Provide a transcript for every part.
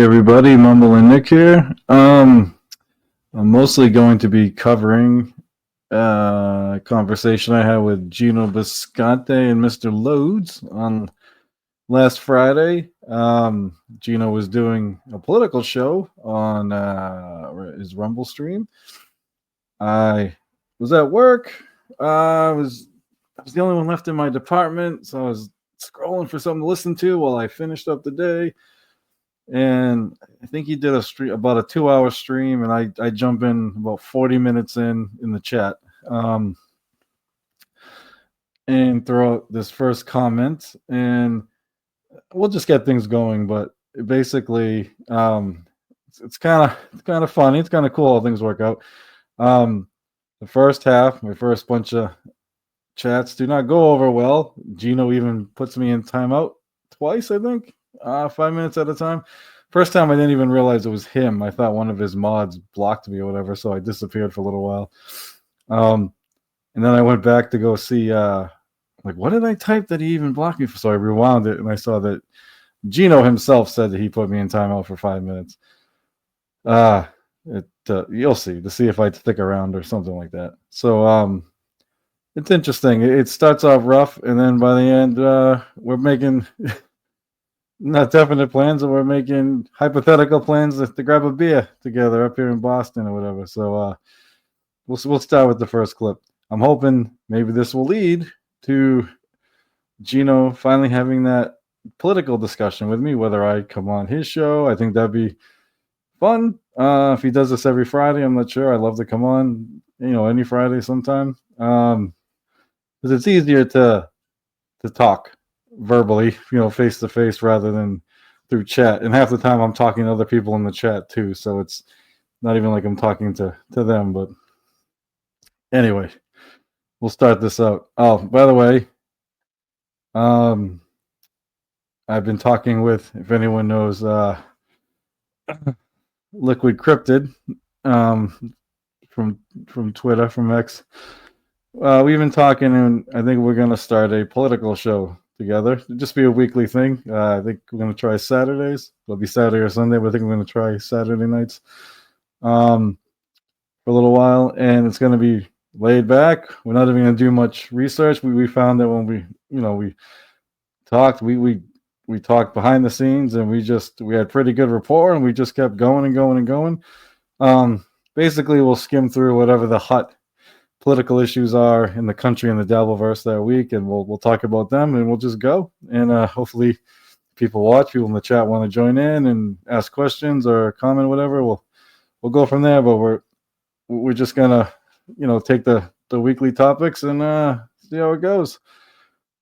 everybody, Mumbling Nick here. I'm mostly going to be covering a conversation I had with Geno Bisconte and Mr. Loads on last Friday. Geno was doing a political show on his Rumble stream. I was at work. I was the only one left in my department, so I was scrolling for something to listen to while I finished up the day. And I think he did a stream, about a 2-hour stream, and I jump in about 40 minutes in the chat, and throw out this first comment, and we'll just get things going. But basically, it's kind of funny. It's kind of cool how things work out. The first half, my first bunch of chats do not go over well. Geno even puts me in timeout twice, I think. 5 minutes at a time. First time I didn't even realize it was him. I thought one of his mods blocked me or whatever, so I disappeared for a little while. And then I went back to go see, what did I type that he even blocked me for? So I rewound it, and I saw that Geno himself said that he put me in timeout for 5 minutes. You'll see, to see if I'd stick around or something like that. So it's interesting. It starts off rough, and then by the end, we're making not definite plans, and we're making hypothetical plans to grab a beer together up here in Boston or whatever. So we'll start with the first clip. I'm hoping maybe this will lead to Geno finally having that political discussion with me, whether I come on his show. I think that'd be fun. If he does this every Friday, I'm not sure. I'd love to come on, any Friday sometime. Because it's easier to talk verbally, face to face rather than through chat. And half the time I'm talking to other people in the chat too, so it's not even like I'm talking to them. But anyway, we'll start this out. Oh, by the way, I've been talking with, if anyone knows, Liquid Cryptid, from Twitter, from X. We've been talking, and I think we're going to start a political show together. It'll just be a weekly thing. I think we're going to try Saturdays. It'll be Saturday or Sunday, but I think we're going to try Saturday nights for a little while, and it's going to be laid back. We're not even going to do much research. We found that when we talked, we talked behind the scenes, and we had pretty good rapport, and we just kept going and going and going. Basically, we'll skim through whatever the hot political issues are in the country and the Dabbleverse that week, and we'll talk about them, and we'll just go. And hopefully people in the chat want to join in and ask questions or comment, whatever. We'll go from there. But we're just gonna take the weekly topics and see how it goes.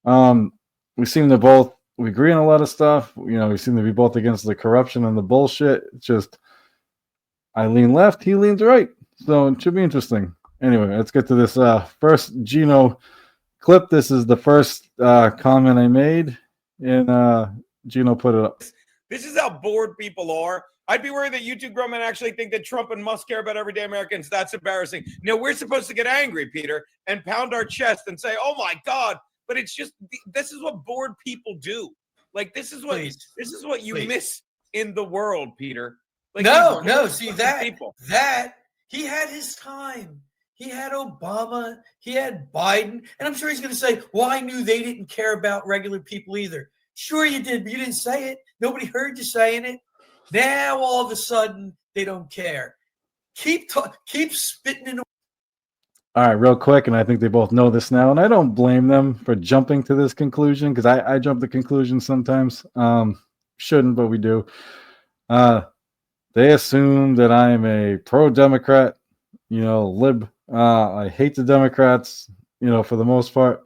We seem to we agree on a lot of stuff. We seem to be both against the corruption and the bullshit. It's just I lean left, he leans right, so it should be interesting. Anyway, let's get to this first Geno clip. This is the first comment I made, and Geno put it up. This is how bored people are. I'd be worried that you two grown men actually think that Trump and Musk care about everyday Americans. That's embarrassing. We're supposed to get angry, Peter, and pound our chest and say, "Oh my God!" But it's just this is what bored people do. Like this is what you miss in the world, Peter. Like no. See that he had his time. He had Obama, he had Biden, and I'm sure he's going to say, well, I knew they didn't care about regular people either. Sure you did, but you didn't say it. Nobody heard you saying it. Now, all of a sudden, they don't care. Keep spitting in. All right, real quick, and I think they both know this now, and I don't blame them for jumping to this conclusion, because I jump to conclusions sometimes. Shouldn't, but we do. They assume that I am a pro-Democrat, lib. I hate the Democrats, for the most part,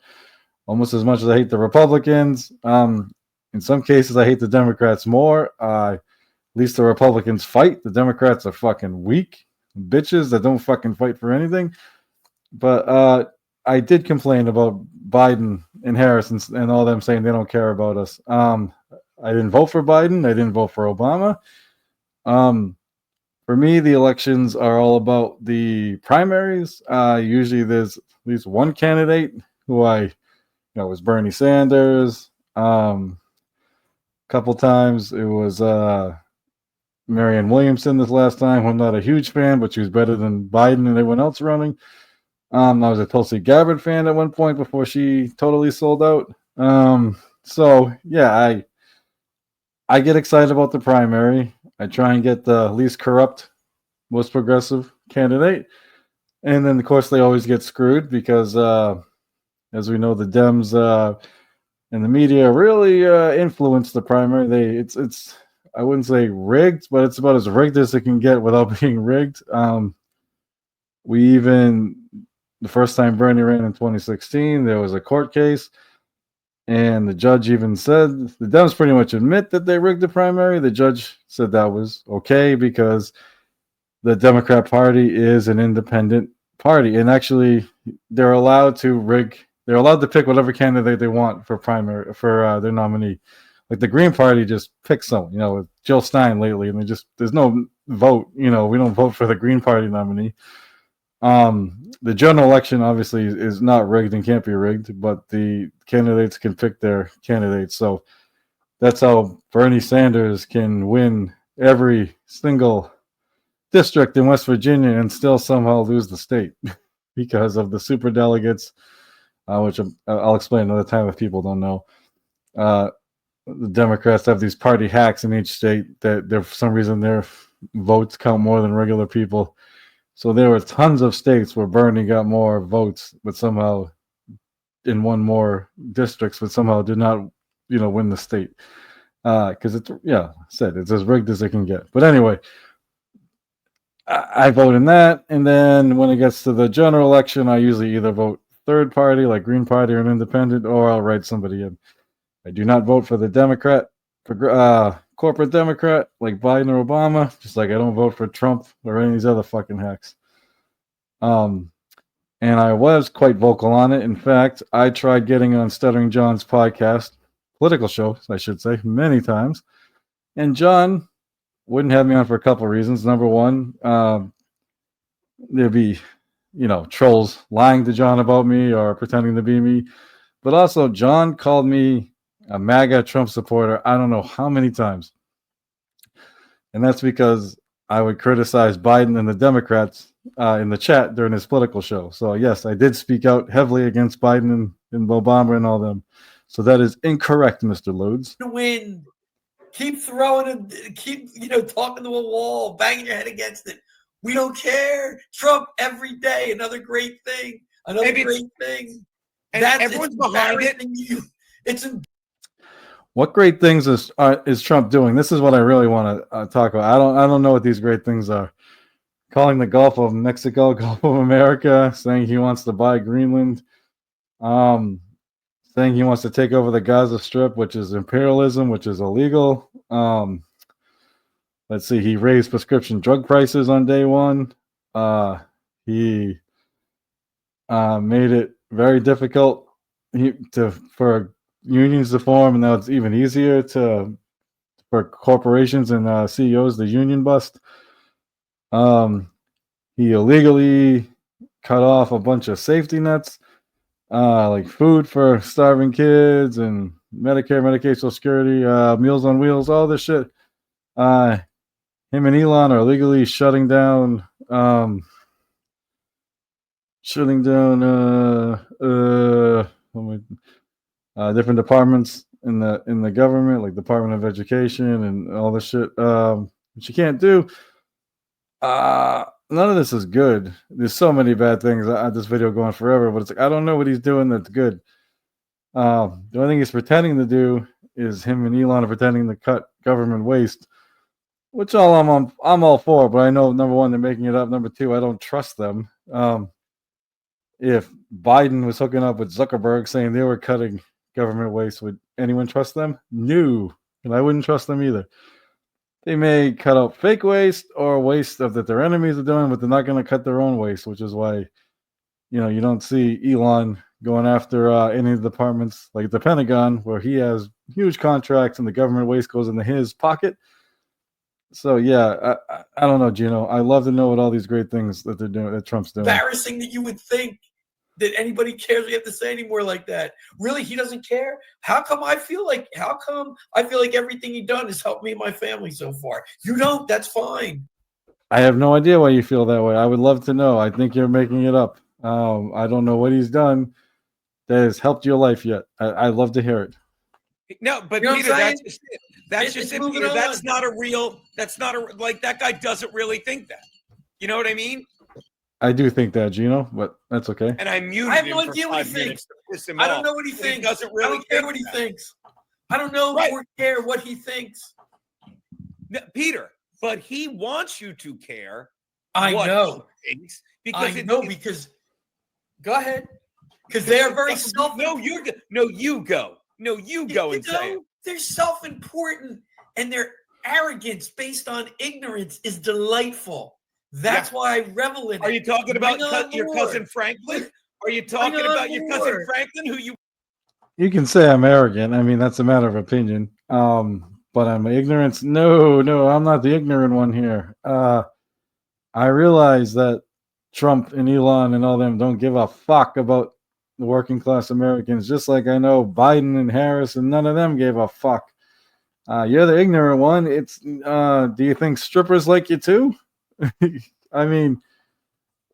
almost as much as I hate the Republicans. In some cases, I hate the Democrats more. At least the Republicans fight. The Democrats are fucking weak bitches that don't fucking fight for anything. But I did complain about Biden and Harris and all them saying they don't care about us. I didn't vote for Biden. I didn't vote for Obama. For me, the elections are all about the primaries. Usually there's at least one candidate who was Bernie Sanders. A couple times it was Marianne Williamson this last time. I'm not a huge fan, but she was better than Biden and everyone else running. I was a Tulsi Gabbard fan at one point before she totally sold out. So yeah, I get excited about the primary. I try and get the least corrupt, most progressive candidate. And then, of course, they always get screwed because, as we know, the Dems and the media really influence the primary. It's I wouldn't say rigged, but it's about as rigged as it can get without being rigged. The first time Bernie ran in 2016, there was a court case. And the judge even said, the Dems pretty much admit that they rigged the primary. The judge said that was okay because the Democrat Party is an independent party. And actually, they're allowed to pick whatever candidate they want for primary, for their nominee. Like the Green Party just picks someone, with Jill Stein lately. And there's no vote, we don't vote for the Green Party nominee. The general election obviously is not rigged and can't be rigged, but the candidates can pick their candidates. So that's how Bernie Sanders can win every single district in West Virginia and still somehow lose the state because of the super delegates, which I'll explain another time if people don't know. The Democrats have these party hacks in each state that for some reason their votes count more than regular people. So there were tons of states where Bernie got more votes, but somehow won more districts, but somehow did not, win the state. Because it's as rigged as it can get. But anyway, I vote in that, and then when it gets to the general election, I usually either vote third party, like Green Party or an independent, or I'll write somebody in. I do not vote for the Democrat, corporate Democrat like Biden or Obama, just like I don't vote for Trump or any of these other fucking hacks. And I was quite vocal on it. In fact, I tried getting on Stuttering John's podcast, political show, I should say, many times. And John wouldn't have me on for a couple of reasons. Number one, there'd be, trolls lying to John about me or pretending to be me. But also, John called me a MAGA Trump supporter I don't know how many times. And that's because I would criticize Biden and the Democrats in the chat during his political show. So, yes, I did speak out heavily against Biden and Obama and all them. So that is incorrect, Mr. Loads. Win. Keep throwing it. Keep, talking to a wall, banging your head against it. We don't care. Trump every day. Another great thing. Great thing. And everyone's behind it. It's what great things is Trump doing? This is what I really want to talk about. I don't know what these great things are. Calling the Gulf of Mexico, Gulf of America, saying he wants to buy Greenland, saying he wants to take over the Gaza Strip, which is imperialism, which is illegal. Let's see, he raised prescription drug prices on day one. He made it very difficult for unions to form, and now it's even easier for corporations and CEOs to union bust. He illegally cut off a bunch of safety nets, like food for starving kids and Medicare, Medicaid, Social Security, Meals on Wheels, all this shit. Him and Elon are illegally shutting down different departments in the government, like Department of Education and all this shit, which you can't do. None of this is good. There's so many bad things. I had this video going forever, but it's like I don't know what he's doing that's good. The only thing he's pretending to do is him and Elon are pretending to cut government waste, which I'm all for. But I know, number one, they're making it up. Number two, I don't trust them. If Biden was hooking up with Zuckerberg saying they were cutting government waste, would anyone trust them? No, and I wouldn't trust them either. They may cut out fake waste or waste that their enemies are doing, but they're not going to cut their own waste, which is why, you don't see Elon going after any of the departments like the Pentagon, where he has huge contracts and the government waste goes into his pocket. So, yeah, I don't know, Geno. I love to know what all these great things that they're doing, that Trump's doing. Embarrassing that you would think that anybody cares we have to say anymore like that. Really, he doesn't care? How come I feel like everything he done has helped me and my family so far? You don't, that's fine. I have no idea why you feel that way. I would love to know. I think you're making it up. I don't know what he's done that has helped your life yet. I'd love to hear it. No, but You know Peter, that's just it. That's just it, Peter. That's not like that guy doesn't really think that. You know what I mean? I do think that, Geno, but that's okay. And I muted I have him no for idea what he 5 minutes thinks. to piss him I don't off, know what he but thinks. He doesn't really I don't care think what he that. thinks. I don't know or care what he thinks. No, Peter, but he wants you to care. I what know. He thinks because because go ahead. Because they are very self. No, you go and say it. They're self-important, and their arrogance based on ignorance is delightful. That's why I revel in it. Are you talking about your cousin Franklin? Are you talking about your cousin Franklin, who you? You can say I'm arrogant. I mean, that's a matter of opinion. But I'm ignorant. No, I'm not the ignorant one here. I realize that Trump and Elon and all them don't give a fuck about the working class Americans, just like I know Biden and Harris and none of them gave a fuck. You're the ignorant one. It's do you think strippers like you too? I mean,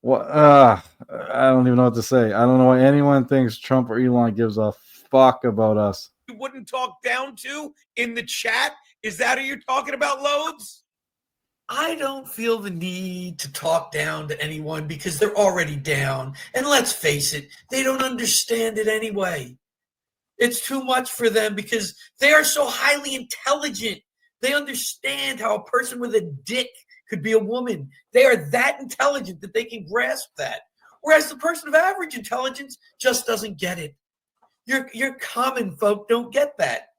what? I don't even know what to say. I don't know why anyone thinks Trump or Elon gives a fuck about us. You wouldn't talk down to in the chat? Is that who you're talking about, Loads? I don't feel the need to talk down to anyone because they're already down. And let's face it, they don't understand it anyway. It's too much for them because they are so highly intelligent. They understand how a person with a dick could be a woman. They are that intelligent that they can grasp that. Whereas the person of average intelligence just doesn't get it. Your common folk don't get that.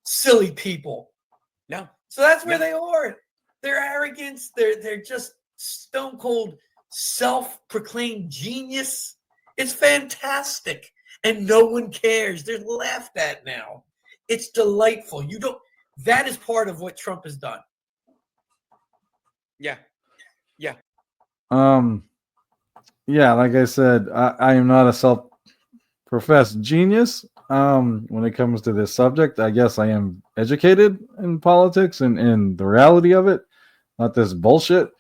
Silly people. No. So that's where they are. Their arrogance, they're just stone cold self-proclaimed genius. It's fantastic. And no one cares. They're laughed at now. It's delightful. That is part of what Trump has done. Yeah. Yeah, like I said, I am not a self-professed genius. When it comes to this subject, I guess I am educated in politics and in the reality of it, not this bullshit.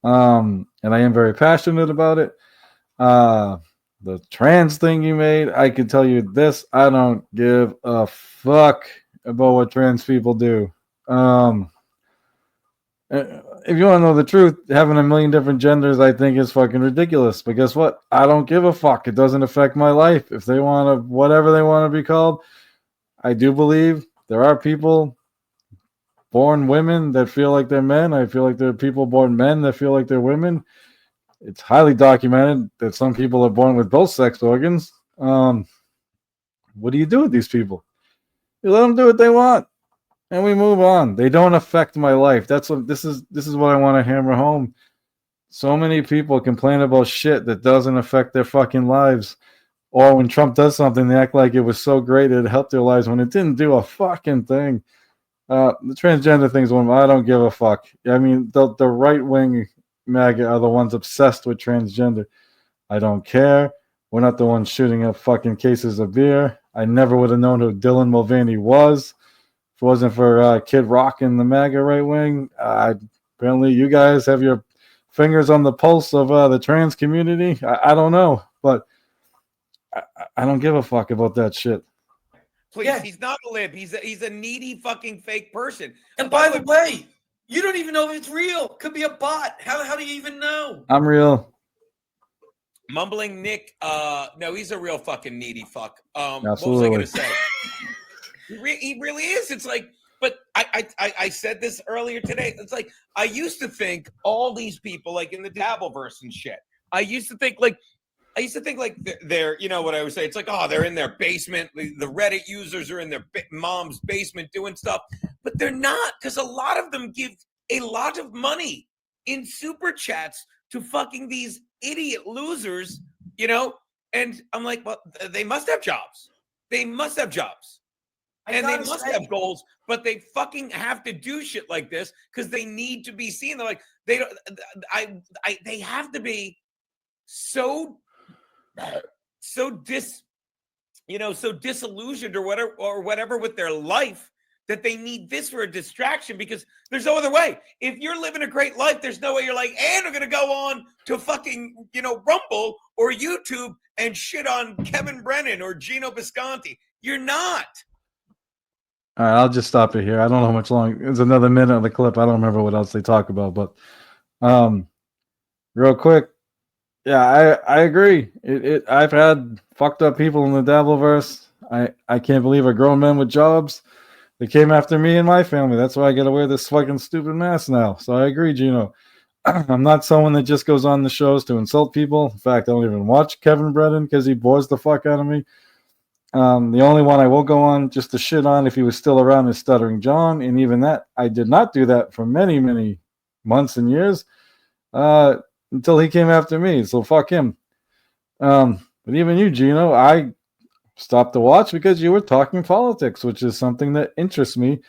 And I am very passionate about it. The trans thing you made, I can tell you this: I don't give a fuck about what trans people do. If you want to know the truth, having a million different genders, I think is fucking ridiculous. But guess what? I don't give a fuck. It doesn't affect my life. If they want to, whatever they want to be called, I do believe there are people born women that feel like they're men. I feel like there are people born men that feel like they're women. It's highly documented that some people are born with both sex organs. What do you do with these people? You let them do what they want. And we move on. They don't affect my life. That's what this is what I want to hammer home. So many people complain about shit that doesn't affect their fucking lives. Or when Trump does something, they act like it was so great it helped their lives when it didn't do a fucking thing. The transgender thing's one. I don't give a fuck. I mean, the right wing MAGA are the ones obsessed with transgender. I don't care. We're not the ones shooting up fucking cases of beer. I never would have known who Dylan Mulvaney was. If it wasn't for Kid Rock and the MAGA right wing, apparently you guys have your fingers on the pulse of the trans community. I don't know, but I don't give a fuck about that shit. Please, he's not a lib. He's a needy fucking fake person. And by the way, you don't even know if it's real. Could be a bot. How do you even know? I'm real. Mumbling Nick, no, he's a real fucking needy fuck. Absolutely. What was I going to say? He really is. It's like, but I said this earlier today. It's like, I used to think all these people, like in the Dabbleverse and shit, I used to think like they're, you know what I would say? It's like, oh, they're in their basement. The Reddit users are in their mom's basement doing stuff, but they're not, because a lot of them give a lot of money in super chats to fucking these idiot losers, you know? And I'm like, well, they must have jobs. They must have jobs. And they must have goals, but they fucking have to do shit like this because they need to be seen. They're like, they have to be so so disillusioned or whatever with their life that they need this for a distraction because there's no other way. If you're living a great life, there's no way you're like, and I'm going to go on to fucking, Rumble or YouTube and shit on Kevin Brennan or Geno Bisconte. You're not. All right, I'll just stop it here. I don't know how much long. It's another minute of the clip. I don't remember what else they talk about, but real quick, yeah, I agree. I've had fucked up people in the Dabbleverse. I can't believe a grown man with jobs. They came after me and my family. That's why I got to wear this fucking stupid mask now. So I agree, Gino. I'm not someone that just goes on the shows to insult people. In fact, I don't even watch Kevin Brennan because he bores the fuck out of me. The only one I will go on just to shit on if he was still around is Stuttering John. And even that, I did not do that for many, many months and years until he came after me. So fuck him. But even you, Gino, I stopped to watch because you were talking politics, which is something that interests me.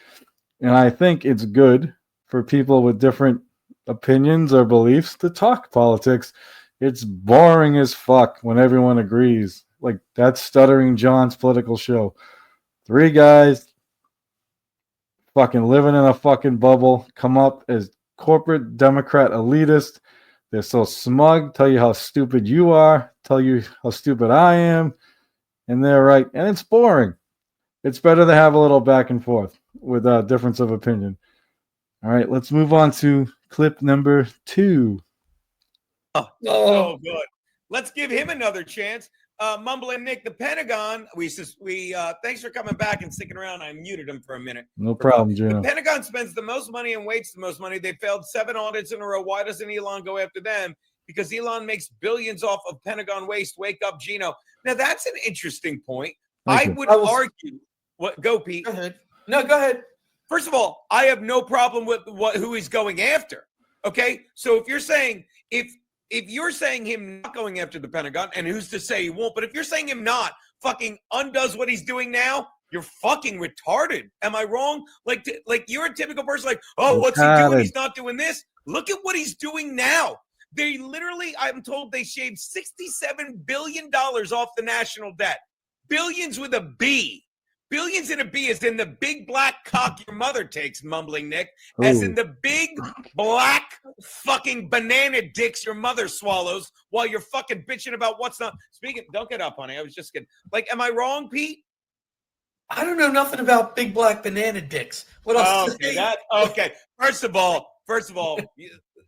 And I think it's good for people with different opinions or beliefs to talk politics. It's boring as fuck when everyone agrees. Like, that's Stuttering John's political show. 3 guys fucking living in a fucking bubble, come up as corporate Democrat elitists. They're so smug, tell you how stupid you are, tell you how stupid I am. And they're right. And it's boring. It's better to have a little back and forth with a difference of opinion. All right, let's move on to clip number 2. Oh, good. Let's give him another chance. Mumbling Nick, the Pentagon. Thanks for coming back and sticking around. I muted him for a minute. No problem, Gino. The Pentagon spends the most money and wastes the most money. They failed 7 audits in a row. Why doesn't Elon go after them? Because Elon makes billions off of Pentagon waste. Wake up, Gino. Now, that's an interesting point. I would argue. What? Go, Pete. Go ahead. No, go ahead. First of all, I have no problem with who he's going after. Okay, so if you're saying him not going after the Pentagon, and who's to say he won't? But if you're saying him not fucking undoes what he's doing now, you're fucking retarded. Am I wrong? Like you're a typical person. Like, oh, what's he doing? He's not doing this. Look at what he's doing now. They literally, I'm told, they shaved $67 billion off the national debt. Billions with a B. Billions in a B is in the big black cock your mother takes, Mumbling Nick. As in the big black fucking banana dicks your mother swallows while you're fucking bitching about what's not. Speaking, don't get up, honey. I was just kidding. Like, am I wrong, Pete? I don't know nothing about big black banana dicks. What else? Okay. First of all,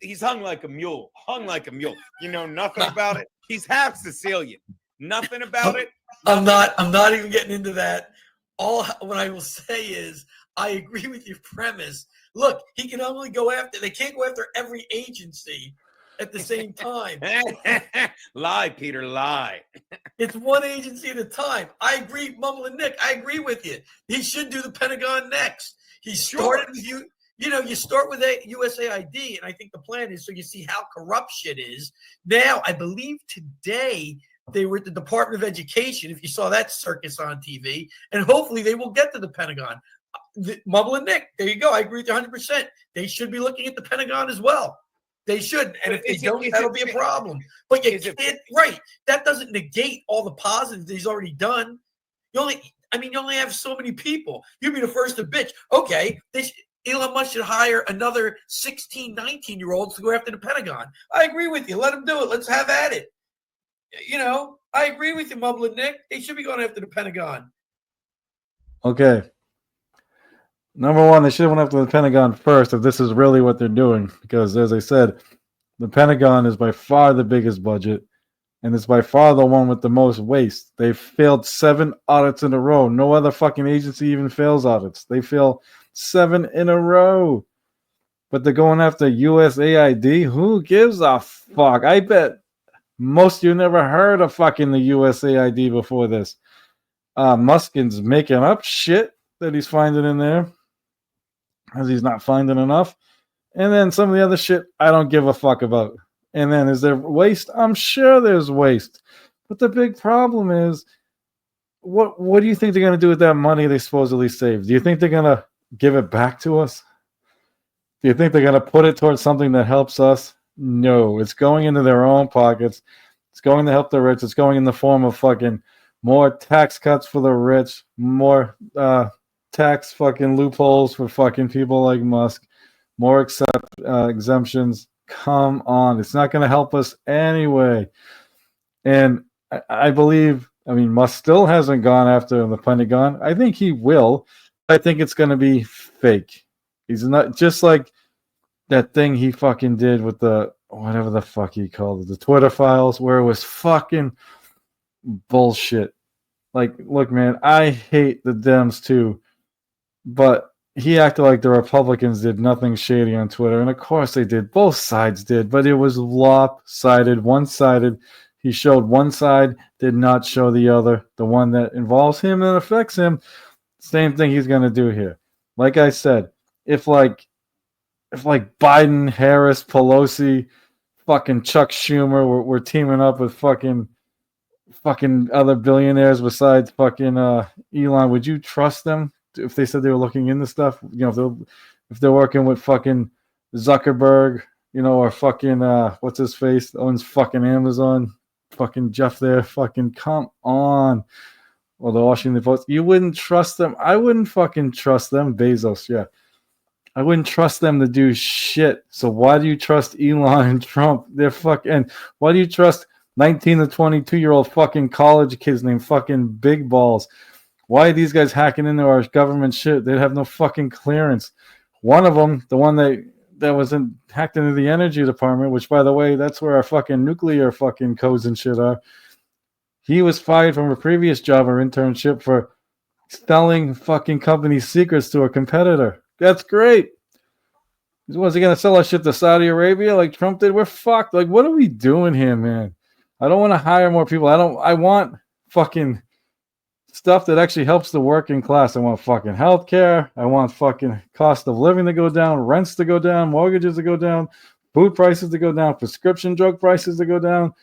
he's hung like a mule. You know nothing about it. He's half Sicilian. Nothing about it. I'm not even getting into that. All what I will say is I agree with your premise. Look, he can only go after. They can't go after every agency at the same time. Lie, Peter, lie. It's one agency at a time. I agree, Mumbling Nick. I agree with you. He should do the Pentagon next. He started with you. You start with USAID, and I think the plan is so you see how corrupt shit is. Now, I believe today they were at the Department of Education, if you saw that circus on TV, and hopefully they will get to the Pentagon. Mumbling Nick, there you go. I agree with you 100%. They should be looking at the Pentagon as well. They should. And if they don't, that'll be a problem. But you can't, right. That doesn't negate all the positives that he's already done. You only have so many people. You'd be the first to bitch. Okay, Elon Musk should hire another 16, 19-year-olds to go after the Pentagon. I agree with you. Let them do it. Let's have at it. I agree with you, Mumbling Nick. They should be going after the Pentagon. Okay. Number one, they should have went after the Pentagon first if this is really what they're doing. Because, as I said, the Pentagon is by far the biggest budget. And it's by far the one with the most waste. They've failed 7 audits in a row. No other fucking agency even fails audits. They fail 7 in a row. But they're going after USAID? Who gives a fuck? I bet most of you never heard of fucking the USAID before this. Muskin's making up shit that he's finding in there, as he's not finding enough. And then some of the other shit I don't give a fuck about. And then is there waste? I'm sure there's waste. But the big problem is, what do you think they're going to do with that money they supposedly saved? Do you think they're going to give it back to us? Do you think they're going to put it towards something that helps us? No, it's going into their own pockets. It's going to help the rich. It's going in the form of fucking more tax cuts for the rich, more tax fucking loopholes for fucking people like Musk, more exemptions. Come on. It's not going to help us anyway. And I believe, I mean, Musk still hasn't gone after the Pentagon. I think he will. I think it's going to be fake. He's not just like that thing he fucking did with the whatever the fuck he called it, the Twitter files, where it was fucking bullshit. Like, look, man, I hate the Dems too, but he acted like the Republicans did nothing shady on Twitter, and of course they did. Both sides did, but it was lopsided, one-sided. He showed one side, did not show the other, the one that involves him and affects him. Same thing he's going to do here. Like I said, if Biden, Harris, Pelosi, fucking Chuck Schumer were teaming up with fucking other billionaires besides fucking Elon, would you trust them if they said they were looking into stuff? You know, if they're working with fucking Zuckerberg, you know, or fucking what's his face owns fucking Amazon, fucking Jeff there, fucking come on. Or the Washington Post, you wouldn't trust them. I wouldn't fucking trust them. Bezos, yeah. I wouldn't trust them to do shit. So why do you trust Elon and Trump? They're fucking. Why do you trust 19 to 22-year-old fucking college kids named fucking Big Balls? Why are these guys hacking into our government shit? They have no fucking clearance. One of them, the one that was hacked into the energy department, which, by the way, that's where our fucking nuclear fucking codes and shit are. He was fired from a previous job or internship for selling fucking company secrets to a competitor. That's great. Was he going to sell our shit to Saudi Arabia like Trump did? We're fucked. Like, what are we doing here, man? I don't want to hire more people. I want fucking stuff that actually helps the working class. I want fucking healthcare. I want fucking cost of living to go down, rents to go down, mortgages to go down, food prices to go down, prescription drug prices to go down,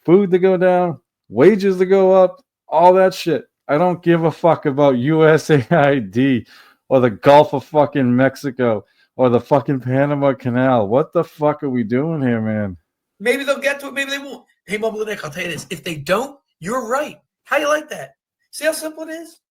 food to go down, wages to go up, all that shit. I don't give a fuck about USAID or the Gulf of fucking Mexico or the fucking Panama Canal. What the fuck are we doing here, man? Maybe they'll get to it. Maybe they won't. Hey, Mumbling Nick, I'll tell you this. If they don't, you're right. How you like that? See how simple it is?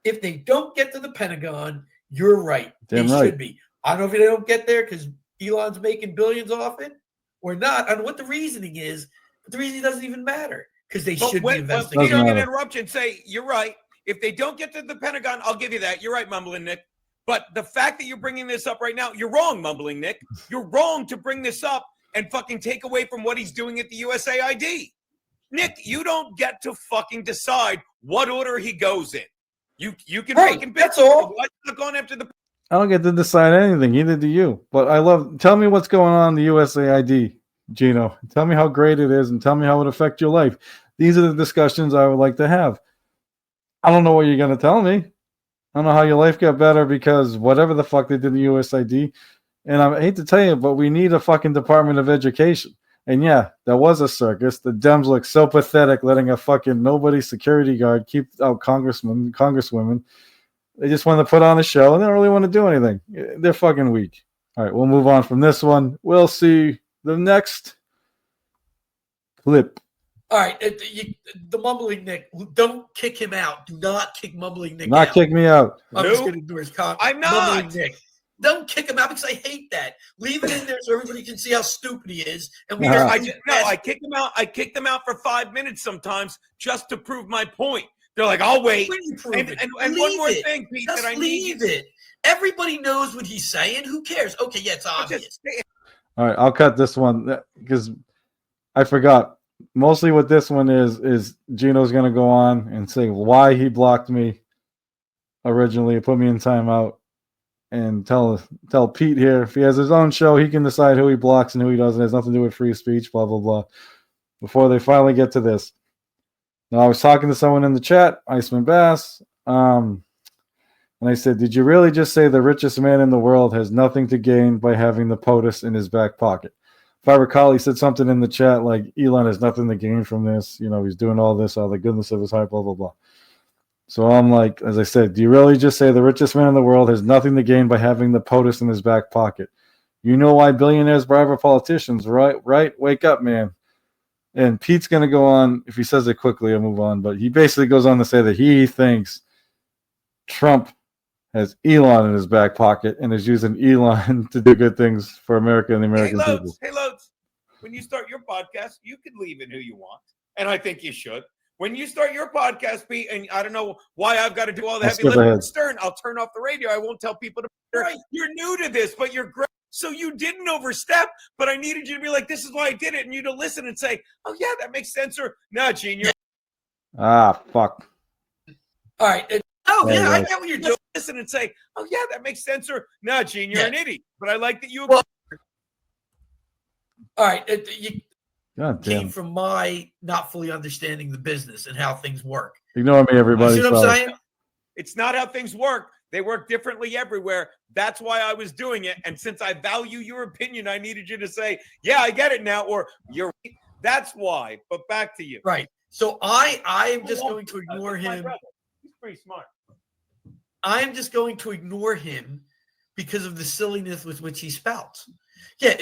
If they don't get to the Pentagon, you're right. Damn they right. should be. I don't know if they don't get there because Elon's making billions off it or not. I don't know what the reasoning is, but the reasoning doesn't even matter. Because they should be investigating. I'm going to interrupt you and say, you're right. If they don't get to the Pentagon, I'll give you that. You're right, Mumbling Nick. But the fact that you're bringing this up right now, you're wrong, Mumbling Nick. You're wrong to bring this up and fucking take away from what he's doing at the USAID. Nick, you don't get to fucking decide what order he goes in. You can fucking pick. That's all. Why not going after the... I don't get to decide anything. Neither do you. But tell me what's going on in the USAID, Geno. Tell me how great it is and tell me how it affects your life. These are the discussions I would like to have. I don't know what you're going to tell me. I don't know how your life got better because whatever the fuck they did in the USAID. And I hate to tell you, but we need a fucking Department of Education. And yeah, that was a circus. The Dems look so pathetic letting a fucking nobody security guard keep out congresswomen. They just want to put on a show and they don't really want to do anything. They're fucking weak. All right, we'll move on from this one. We'll see the next clip. All right, the Mumbling Nick, don't kick him out. Do not kick Mumbling Nick out. Not kick me out. I'm just going to ignore his comment. I'm not. Mumbling Nick. Don't kick him out because I hate that. Leave it in there so everybody can see how stupid he is. And I kick him out. I kick them out for 5 minutes sometimes just to prove my point. They're like, I'll wait. And one more thing, Pete, just that I leave it. Everybody knows what he's saying. Who cares? Okay, yeah, it's obvious. All right, I'll cut this one because I forgot. Mostly what this one is Geno's going to go on and say why he blocked me originally, put me in timeout, and tell Pete here if he has his own show, he can decide who he blocks and who he doesn't. It has nothing to do with free speech, blah, blah, blah. Before they finally get to this. Now, I was talking to someone in the chat, Iceman Bass, and I said, did you really just say the richest man in the world has nothing to gain by having the POTUS in his back pocket? If I recall, he said something in the chat like Elon has nothing to gain from this. You know, he's doing all this, all the goodness of his heart, blah, blah, blah. So I'm like, as I said, do you really just say the richest man in the world has nothing to gain by having the POTUS in his back pocket? You know why billionaires bribe our politicians, right? Right? Wake up, man. And Pete's going to go on. If he says it quickly, I'll move on. But he basically goes on to say that he thinks Trump has Elon in his back pocket and is using Elon to do good things for America and the American people. Hey, Loads, when you start your podcast, you can leave in who you want. And I think you should. When you start your podcast, Pete, and I don't know why I've got to do all the heavy lifting, Stern, I'll turn off the radio. I won't tell people to. Right. You're new to this, but you're great. So you didn't overstep, but I needed you to be like, this is why I did it. And you to listen and say, oh, yeah, that makes sense. Or, no, Gene, you're. Fuck. All right. I get what you're doing. Listen and say, oh, yeah, that makes sense. Or, no, Gene, you're an idiot. But I like that you. Well, all right. You God damn. came from my not fully understanding the business and how things work. Ignore me, everybody. You see what I'm saying? It's not how things work. They work differently everywhere. That's why I was doing it. And since I value your opinion, I needed you to say, yeah, I get it now. Or you're that's why. But back to you. Right. So I am just going to ignore him. He's pretty smart. I am just going to ignore him because of the silliness with which he spouts. Yeah,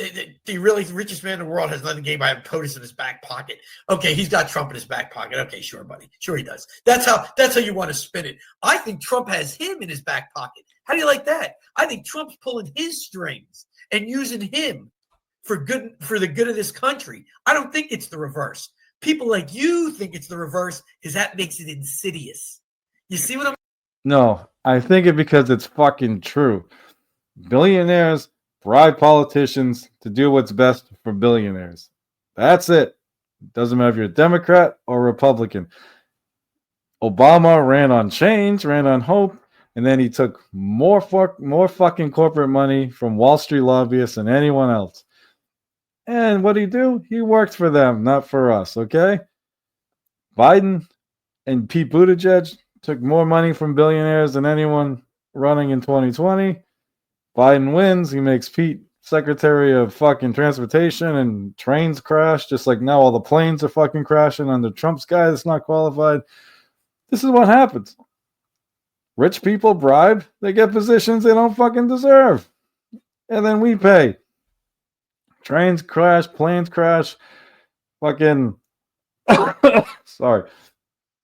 the really richest man in the world has nothing to gain by having POTUS in his back pocket. Okay, he's got Trump in his back pocket. Okay, sure, buddy. Sure he does. That's how you want to spin it. I think Trump has him in his back pocket. How do you like that? I think Trump's pulling his strings and using him for the good of this country. I don't think it's the reverse. People like you think it's the reverse because that makes it insidious. You see what I'm? No, I think it because it's fucking true. Billionaires bribe politicians to do what's best for billionaires. That's it. Doesn't matter if you're a Democrat or Republican. Obama ran on change, ran on hope, and then he took more fucking corporate money from Wall Street lobbyists than anyone else. And what did he do? He worked for them, not for us, okay? Biden and Pete Buttigieg took more money from billionaires than anyone running in 2020. Biden wins. He makes Pete Secretary of fucking Transportation, and trains crash, just like now all the planes are fucking crashing under Trump's guy that's not qualified. This is what happens. Rich people bribe. They get positions they don't fucking deserve. And then we pay. Trains crash, planes crash. Fucking sorry.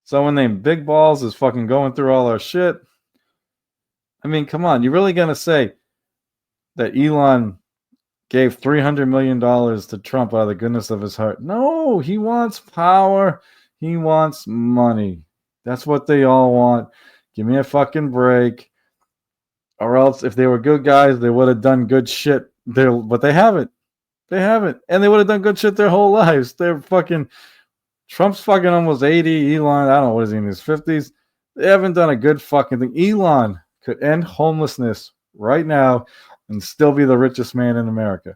Someone named Big Balls is fucking going through all our shit. I mean, come on. You're really going to say that Elon gave $300 million to Trump out of the goodness of his heart? No, he wants power. He wants money. That's what they all want. Give me a fucking break. Or else, if they were good guys, they would have done good shit. But they haven't. They haven't. And they would have done good shit their whole lives. They're fucking... Trump's fucking almost 80. Elon, I don't know, what is he, in his 50s? They haven't done a good fucking thing. Elon could end homelessness right now and still be the richest man in America,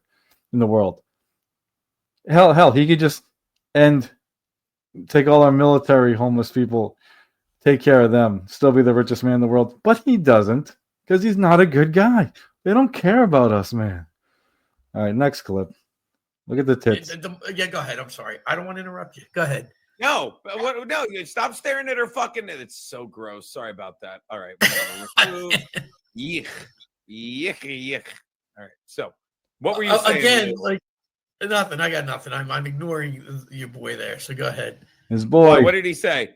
in the world. Hell, he could just take all our military homeless people, take care of them, still be the richest man in the world. But he doesn't, because he's not a good guy. They don't care about us, man. All right, next clip. Look at the tits. Yeah, go ahead. I'm sorry. I don't want to interrupt you. Go ahead. No, you stop staring at her fucking. It's so gross. Sorry about that. All right. Yuck. All right. So, what were you saying? Again, like nothing. I got nothing. I'm ignoring your boy there. So go ahead. His boy. What did he say?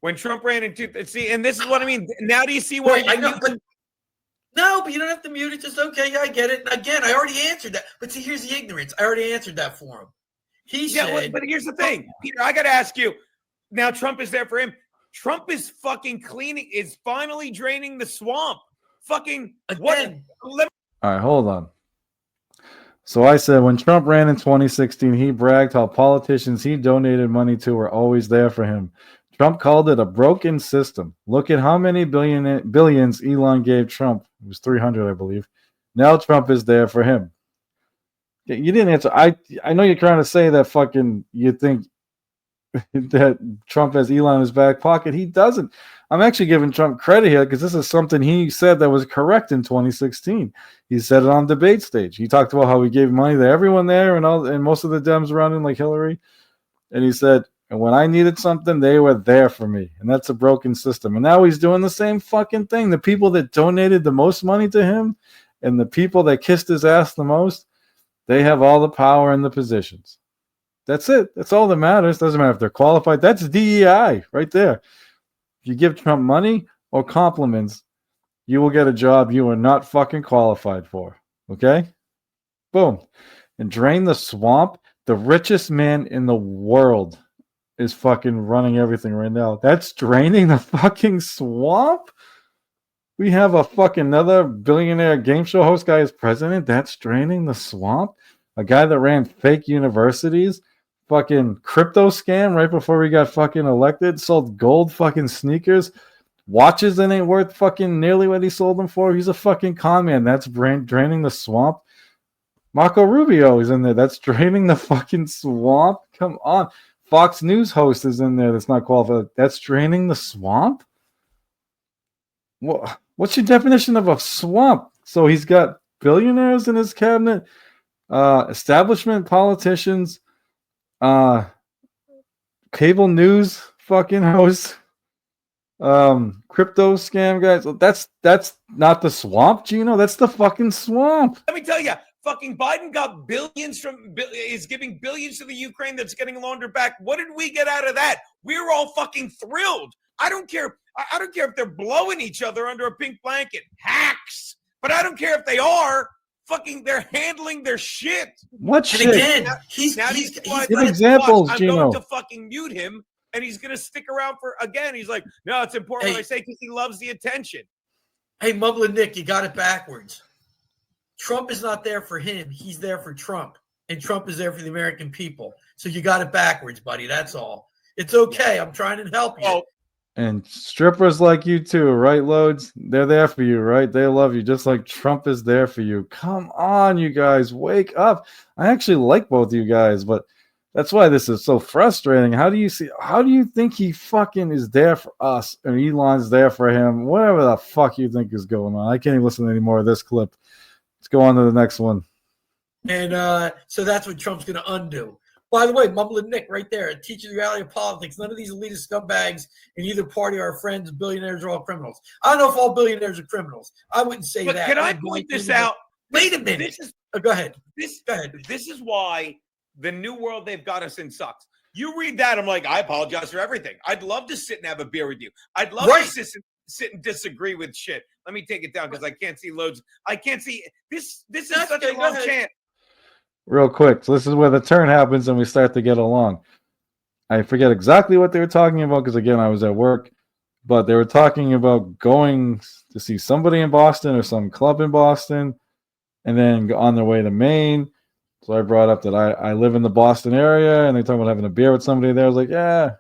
When Trump ran into see, and this is what I mean. Now do you see why? I know, but no, but you don't have to mute it. Just okay. Yeah, I get it. Again, I already answered that. But see, here's the ignorance. I already answered that for him. He said. But here's the thing, Peter. I got to ask you. Now Trump is there for him. Trump is fucking cleaning. Is finally draining the swamp. Fucking again. All right, hold on. So I said when Trump ran in 2016, he bragged how politicians he donated money to were always there for him. Trump called it a broken system. Look at how many billions Elon gave Trump. It was 300, I believe. Now Trump is there for him. You didn't answer. I know you're trying to say that fucking you think that Trump has Elon in his back pocket. He doesn't. I'm actually giving Trump credit here because this is something he said that was correct in 2016. He said it on debate stage. He talked about how he gave money to everyone there and most of the Dems around him, like Hillary. And he said, and when I needed something, they were there for me. And that's a broken system. And now he's doing the same fucking thing. The people that donated the most money to him and the people that kissed his ass the most, they have all the power and the positions. That's it. That's all that matters. Doesn't matter if they're qualified. That's DEI right there. If you give Trump money or compliments, you will get a job you are not fucking qualified for. Okay? Boom. And drain the swamp. The richest man in the world is fucking running everything right now. That's draining the fucking swamp? We have a fucking another billionaire game show host guy as president. That's draining the swamp? A guy that ran fake universities? Fucking crypto scam right before we got fucking elected? Sold gold fucking sneakers? Watches that ain't worth fucking nearly what he sold them for? He's a fucking con man. That's draining the swamp? Marco Rubio is in there. That's draining the fucking swamp? Come on. Fox News host is in there that's not qualified. That's draining the swamp? What's your definition of a swamp? So he's got billionaires in his cabinet, establishment politicians, cable news fucking hosts, crypto scam guys. That's not the swamp, Gino. That's the fucking swamp. Let me tell you, fucking Biden got billions is giving billions to the Ukraine that's getting laundered back. What did we get out of that? We're all fucking thrilled. I don't care if they're blowing each other under a pink blanket. Hacks. But I don't care if they are. Fucking, they're handling their shit. What shit? And again, he's give examples, I'm Gino. going to fucking mute him, and he's going to stick around for, again, he's like, no, it's important what I say because he loves the attention. Hey, Mumbling Nick, you got it backwards. Trump is not there for him. He's there for Trump. And Trump is there for the American people. So you got it backwards, buddy. That's all. It's okay. I'm trying to help you. Oh. And strippers like you too, right, Loads? They're there for you, right? They love you just like Trump is there for you. Come on, you guys. Wake up. I actually like both of you guys, but that's why this is so frustrating. How do you think he fucking is there for us and Elon's there for him? Whatever the fuck you think is going on. I can't even listen to any more of this clip. Let's go on to the next one. And so that's what Trump's going to undo. By the way, Mumbling Nick right there, teaching the reality of politics. None of these elitist scumbags in either party are our friends. Billionaires are all criminals. I don't know if all billionaires are criminals. I wouldn't say but that. Can I point this out? Wait a minute. Go ahead. Go ahead. This is why the new world they've got us in sucks. You read that, I'm like, I apologize for everything. I'd love to sit and have a beer with you. I'd love to sit and disagree with shit. Let me take it down because I can't see loads. I can't see. This is such a long chant. Real quick, so this is where the turn happens and we start to get along. I forget exactly what they were talking about because, again, I was at work. But they were talking about going to see somebody in Boston or some club in Boston and then on their way to Maine. So I brought up that I live in the Boston area, and they talking about having a beer with somebody there. I was like, yeah.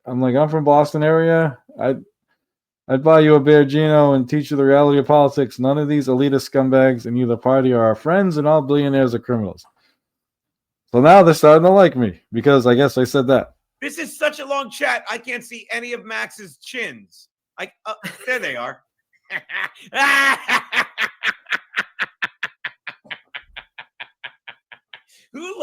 I'm from Boston area. I'd buy you a beer, Gino, and teach you the reality of politics. None of these elitist scumbags in either party are our friends, and all billionaires are criminals. So now they're starting to like me because I guess I said that. This is such a long chat. I can't see any of Max's chins. There they are. Who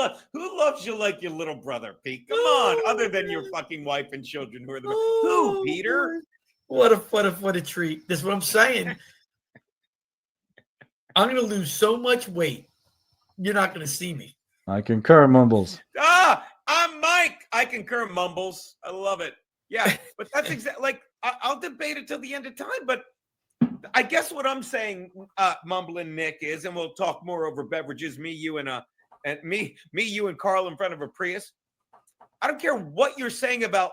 loves you like your little brother, Pete? Come on, other than your fucking wife and children who are who, Peter? What a treat. This is what I'm saying. I'm going to lose so much weight. You're not going to see me. I concur, Mumbles. I'm Mike. I concur, Mumbles. I love it. Yeah, but that's exactly like I'll debate it till the end of time. But I guess what I'm saying, Mumbling Nick, is, and we'll talk more over beverages. Me, you, and you and Carl in front of a Prius. I don't care what you're saying about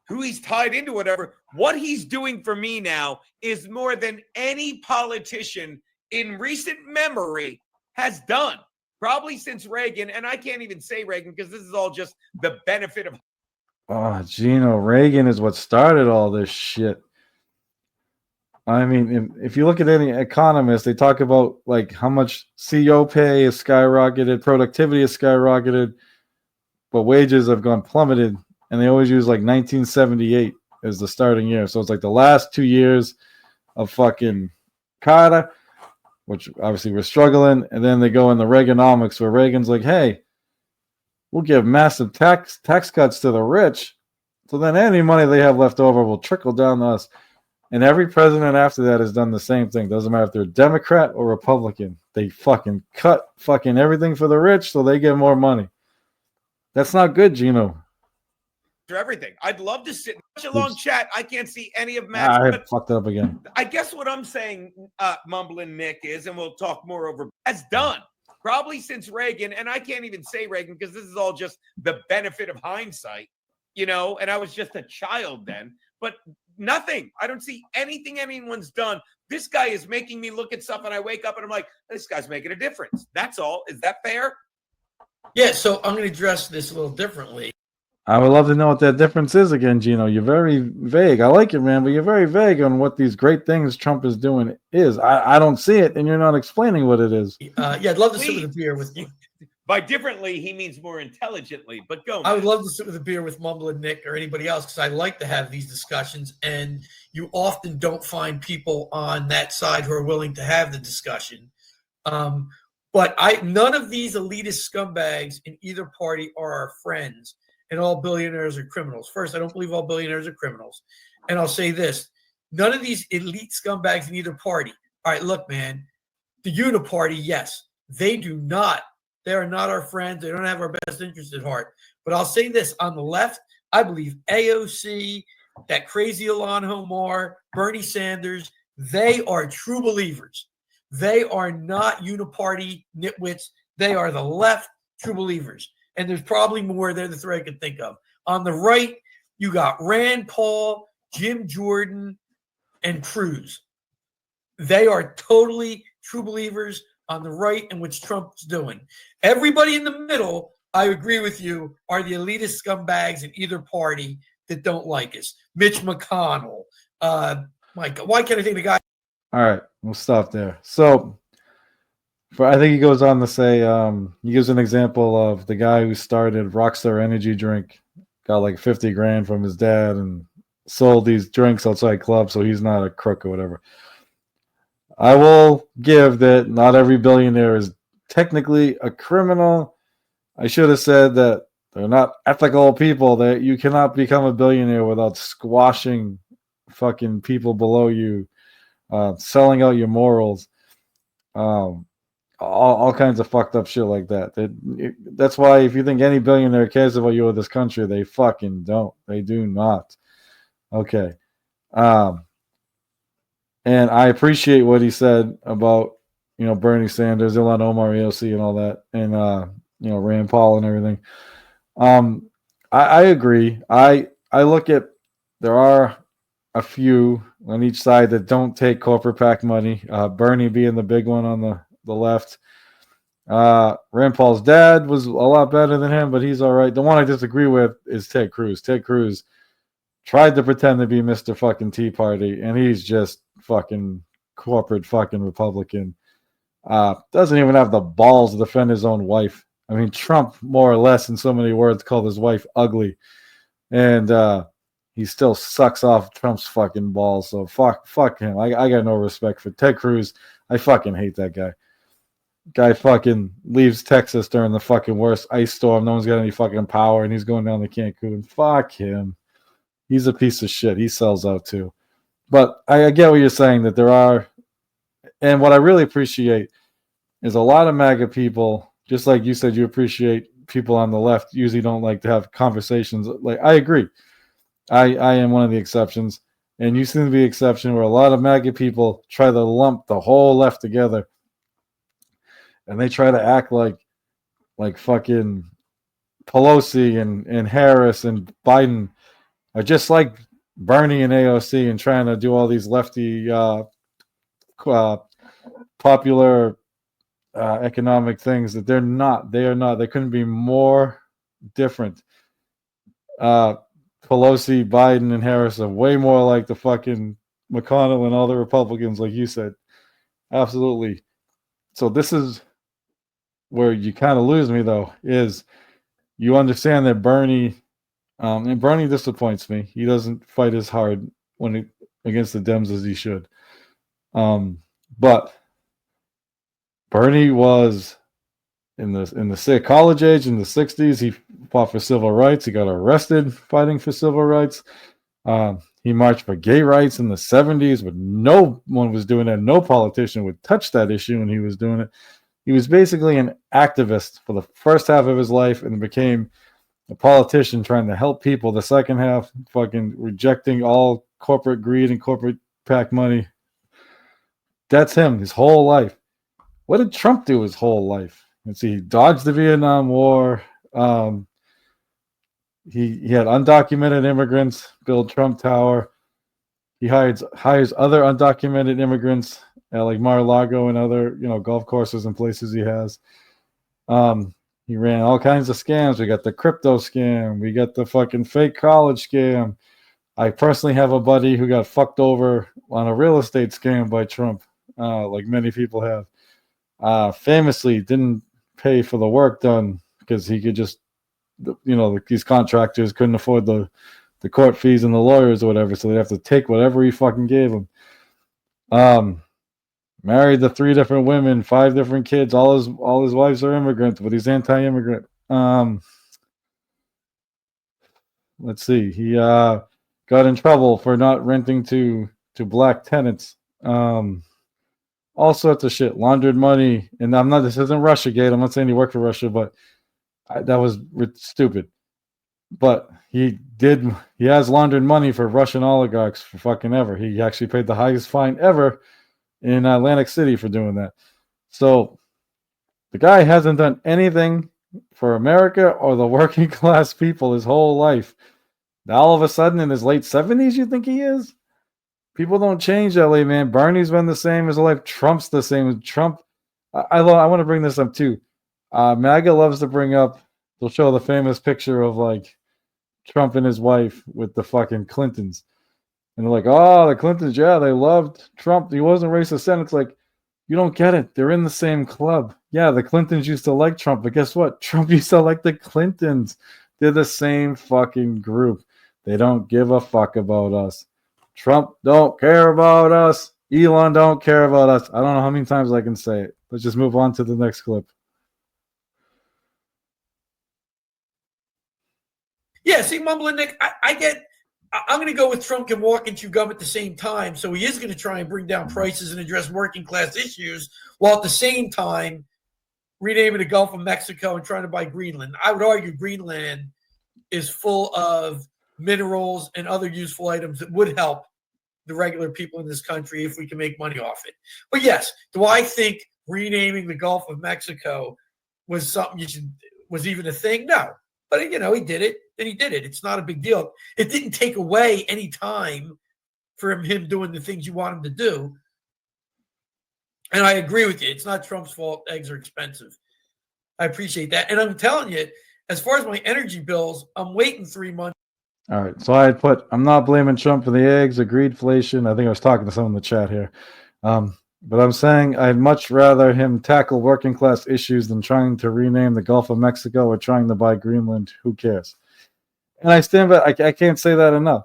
who he's tied into, whatever. What he's doing for me now is more than any politician in recent memory has done, probably since Reagan. And I can't even say Reagan because this is all just the benefit of. Oh, Gino, Reagan is what started all this shit. I mean, if you look at any economist, they talk about like how much CEO pay has skyrocketed, productivity has skyrocketed, but wages have gone plummeted. And they always use like 1978 as the starting year. So it's like the last 2 years of fucking Carter, which obviously we're struggling. And then they go in the Reaganomics where Reagan's like, hey, we'll give massive tax cuts to the rich. So then any money they have left over will trickle down to us. And every president after that has done the same thing. Doesn't matter if they're Democrat or Republican. They fucking cut fucking everything for the rich so they get more money. That's not good, Geno. Everything. I'd love to sit in such a long chat. I can't see any of Max. I fucked it up again. I guess what I'm saying, Mumbling Nick, is, and we'll talk more over, has done probably since Reagan, and I can't even say Reagan because this is all just the benefit of hindsight, and I was just a child then, but nothing. I don't see anything anyone's done. This guy is making me look at stuff, and I wake up and I'm like, this guy's making a difference. That's all. Is that fair? Yeah, so I'm going to address this a little differently. I would love to know what that difference is again, Geno. You're very vague. I like it, man, but you're very vague on what these great things Trump is doing is. I don't see it, and you're not explaining what it is. Yeah, I'd love to sit with a beer with you. By differently, he means more intelligently, but go. I would love to sit with a beer with Mumbling Nick or anybody else because I like to have these discussions, and you often don't find people on that side who are willing to have the discussion. But none of these elitist scumbags in either party are our friends. And all billionaires are criminals. First, I don't believe all billionaires are criminals. And I'll say this. None of these elite scumbags in either party. All right, look, man. The uniparty, yes. They do not. They are not our friends. They don't have our best interest at heart. But I'll say this. On the left, I believe AOC, that crazy Ilhan Omar, Bernie Sanders, they are true believers. They are not uniparty nitwits. They are the left true believers. And there's probably more there that I could think of. On the right, you got Rand Paul, Jim Jordan, and Cruz. They are totally true believers on the right and what Trump's doing. Everybody in the middle, I agree with you, are the elitist scumbags in either party that don't like us. Mitch McConnell. Mike, why can't I think of the guy? All right, we'll stop there. So, I think he goes on to say, he gives an example of the guy who started Rockstar Energy Drink, got like 50 grand from his dad and sold these drinks outside clubs, so he's not a crook or whatever. I will give that not every billionaire is technically a criminal. I should have said that they're not ethical people, that you cannot become a billionaire without squashing fucking people below you, selling out your morals. All kinds of fucked up shit like that. That's why if you think any billionaire cares about you or this country, they fucking don't. They do not. Okay. And I appreciate what he said about, Bernie Sanders, Ilhan Omar, AOC, and all that, and Rand Paul and everything. I agree. I look at, there are a few on each side that don't take corporate PAC money. Bernie being the big one on the left. Rand Paul's dad was a lot better than him, but he's all right. The one I disagree with is Ted Cruz. Ted Cruz tried to pretend to be Mr. fucking Tea Party, and he's just fucking corporate fucking Republican. Doesn't even have the balls to defend his own wife. I mean, Trump, more or less, in so many words, called his wife ugly. And he still sucks off Trump's fucking balls. So fuck him. I got no respect for Ted Cruz. I fucking hate that guy. Guy fucking leaves Texas during the fucking worst ice storm. No one's got any fucking power, and he's going down to Cancun. Fuck him. He's a piece of shit. He sells out too. But I get what you're saying, that there are, and what I really appreciate is a lot of MAGA people, just like you said, you appreciate people on the left usually don't like to have conversations. Like, I agree. I am one of the exceptions. And you seem to be the exception where a lot of MAGA people try to lump the whole left together. And they try to act like fucking Pelosi and Harris and Biden are just like Bernie and AOC and trying to do all these lefty popular economic things that they're not. They are not. They couldn't be more different. Pelosi, Biden, and Harris are way more like the fucking McConnell and all the Republicans, like you said. Absolutely. So this is where you kind of lose me, though, is you understand that Bernie, and Bernie disappoints me. He doesn't fight as hard against the Dems as he should. But Bernie was in the college age in the 60s. He fought for civil rights. He got arrested fighting for civil rights. He marched for gay rights in the 70s, but no one was doing that. No politician would touch that issue when he was doing it. He was basically an activist for the first half of his life and became a politician trying to help people. The second half, fucking rejecting all corporate greed and corporate PAC money. That's him his whole life. What did Trump do his whole life? Let's see. He dodged the Vietnam War. He had undocumented immigrants build Trump Tower. He hires other undocumented immigrants at like Mar-a-Lago and other golf courses and places he has. He ran all kinds of scams. We got the crypto scam. We got the fucking fake college scam. I personally have a buddy who got fucked over on a real estate scam by Trump, like many people have. Famously didn't pay for the work done because he could just, these contractors couldn't afford the court fees and the lawyers or whatever, so they'd have to take whatever he fucking gave them. Married the 3 different women, 5 different kids. All his wives are immigrants, but he's anti-immigrant. Let's see. He got in trouble for not renting to black tenants. All sorts of shit. Laundered money. And this isn't Russiagate. I'm not saying he worked for Russia, but that was stupid. But he has laundered money for Russian oligarchs for fucking ever. He actually paid the highest fine ever in Atlantic City for doing that. So the guy hasn't done anything for America or the working class people his whole life. Now all of a sudden in his late 70s, you think he is? People don't change, LA, man. Bernie's been the same his whole life. Trump's the same. Trump, I want to bring this up too. MAGA loves to bring up, they'll show the famous picture of like Trump and his wife with the fucking Clintons. And they're like, oh, the Clintons, yeah, they loved Trump. He wasn't racist then. It's like, you don't get it. They're in the same club. Yeah, the Clintons used to like Trump, but guess what? Trump used to like the Clintons. They're the same fucking group. They don't give a fuck about us. Trump don't care about us. Elon don't care about us. I don't know how many times I can say it. Let's just move on to the next clip. Yeah, see, Mumbling Nick, I'm going to go with Trump can walk and chew gum at the same time. So he is going to try and bring down prices and address working class issues while at the same time renaming the Gulf of Mexico and trying to buy Greenland. I would argue Greenland is full of minerals and other useful items that would help the regular people in this country if we can make money off it. But yes, do I think renaming the Gulf of Mexico was something was even a thing? No. But, he did it, and he did it. It's not a big deal. It didn't take away any time from him doing the things you want him to do. And I agree with you. It's not Trump's fault eggs are expensive. I appreciate that. And I'm telling you, as far as my energy bills, I'm waiting 3 months. All right. So I'm not blaming Trump for the eggs, the greedflation. I think I was talking to someone in the chat here. But I'm saying I'd much rather him tackle working class issues than trying to rename the Gulf of Mexico or trying to buy Greenland. Who cares? And I stand by. I can't say that enough.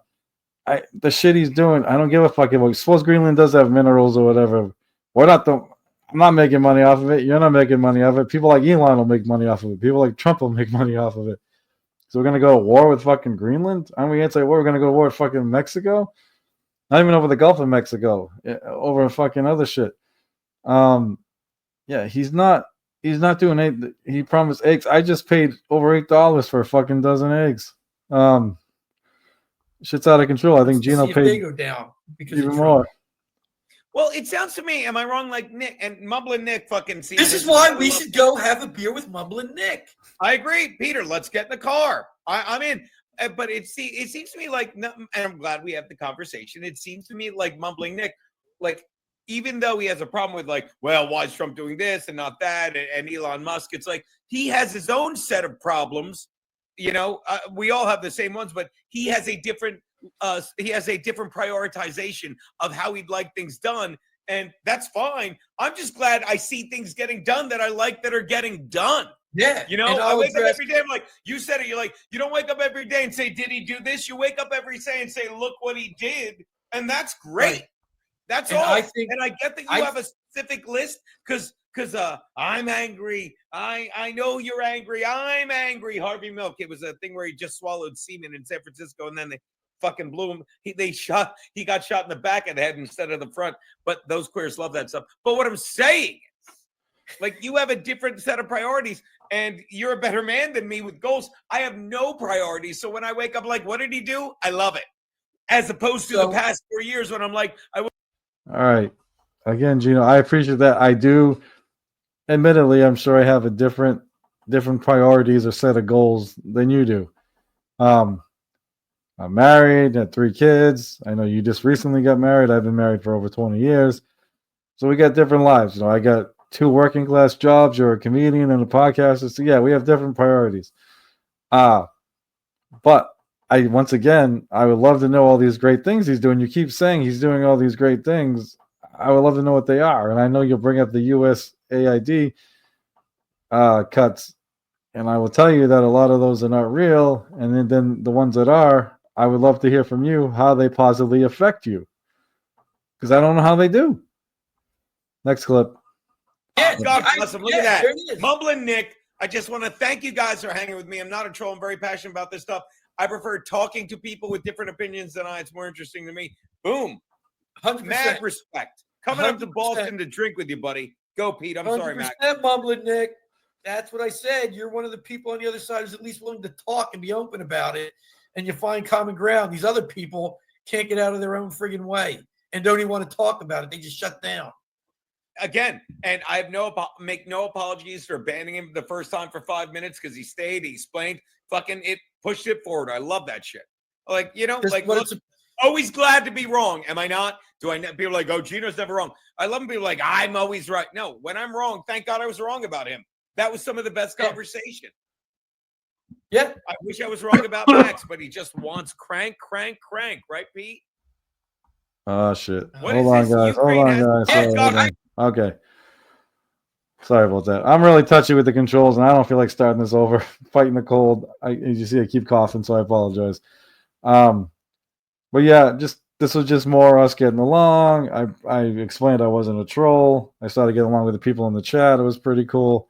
The shit he's doing, I don't give a fuck about. Suppose Greenland does have minerals or whatever. I'm not making money off of it. You're not making money off of it. People like Elon will make money off of it. People like Trump will make money off of it. So we're gonna go to war with fucking Greenland? Aren't we anti-war? We're gonna go to war with fucking Mexico? Not even over the Gulf of Mexico, over fucking other shit. Yeah, he's not doing it. He promised eggs. I just paid over $8 for a fucking dozen eggs. Shit's out of control. I think Geno paid go down because even more. Well, it sounds to me, am I wrong? Like Nick and Mumbling Nick fucking sees this is why we should go have a beer with Mumbling Nick. I agree, Peter. Let's get in the car. I'm in. But it seems to me like, and I'm glad we have the conversation. It seems to me like Mumbling Nick, like, even though he has a problem with like, well, why is Trump doing this and not that, and Elon Musk, it's like he has his own set of problems. We all have the same ones, but he has a different prioritization of how he'd like things done, and that's fine. I'm just glad I see things getting done that I like that are getting done. Yeah. I wake up every day. I'm like, you said it. You're like, you don't wake up every day and say, did he do this? You wake up every day and say, look what he did. And that's great. Right. That's all. I get that you have a specific list because I'm angry. I know you're angry. I'm angry. Harvey Milk. It was a thing where he just swallowed semen in San Francisco and then they fucking blew him. He got shot in the back of the head instead of the front. But those queers love that stuff. But what I'm saying is, Like, you have a different set of priorities, and you're a better man than me with goals. I have no priorities. So when I wake up like, what did he do? I love it. As opposed to the past 4 years when I'm like, all right. Again, Geno, I appreciate that. I do, admittedly, I'm sure I have a different priorities or set of goals than you do. I'm married, had 3 kids. I know you just recently got married. I've been married for over 20 years. So we got different lives. I got 2 working class jobs. You're a comedian and a podcaster. So yeah, we have different priorities. But I would love to know all these great things he's doing. You keep saying he's doing all these great things. I would love to know what they are. And I know you'll bring up the USAID cuts. And I will tell you that a lot of those are not real. And then the ones that are, I would love to hear from you how they positively affect you. Because I don't know how they do. Next clip. Yeah, God bless him. Look at that. Mumbling Nick. I just want to thank you guys for hanging with me. I'm not a troll. I'm very passionate about this stuff. I prefer talking to people with different opinions than I. It's more interesting to me. Boom. 100%. Mad respect. Coming 100%. Up to Boston to drink with you, buddy. Go, Pete. I'm sorry, Mac. Mumbling Nick. That's what I said. You're one of the people on the other side who's at least willing to talk and be open about it, and you find common ground. These other people can't get out of their own friggin' way and don't even want to talk about it. They just shut down. Again, and I have make no apologies for banning him the first time for 5 minutes because he stayed, he explained, fucking it pushed it forward. I love that shit. Like, always glad to be wrong. Am I not? People are like, oh, Geno's never wrong. I love people like, I'm always right. No, when I'm wrong, thank God I was wrong about him. That was some of the best conversation. Yeah. I wish I was wrong about Max, but he just wants crank, right, Pete? Oh, shit. Hold on, guys. Okay. Sorry about that. I'm really touchy with the controls, and I don't feel like starting this over. Fighting the cold. As you see, I keep coughing, so I apologize. But yeah, this was just more us getting along. I explained I wasn't a troll. I started getting along with the people in the chat. It was pretty cool.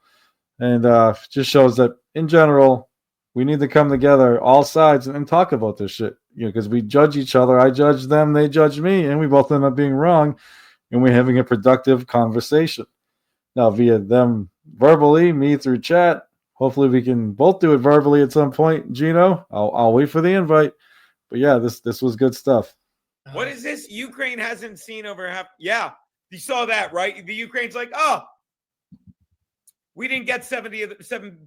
And just shows that, in general, we need to come together, all sides, and talk about this shit. Because we judge each other. I judge them, they judge me, and we both end up being wrong. And we're having a productive conversation. Now, via them verbally, me through chat. Hopefully, we can both do it verbally at some point. Geno, I'll wait for the invite. But yeah, this was good stuff. What is this? Ukraine hasn't seen over half. Yeah, you saw that, right? The Ukraine's like, oh, we didn't get 7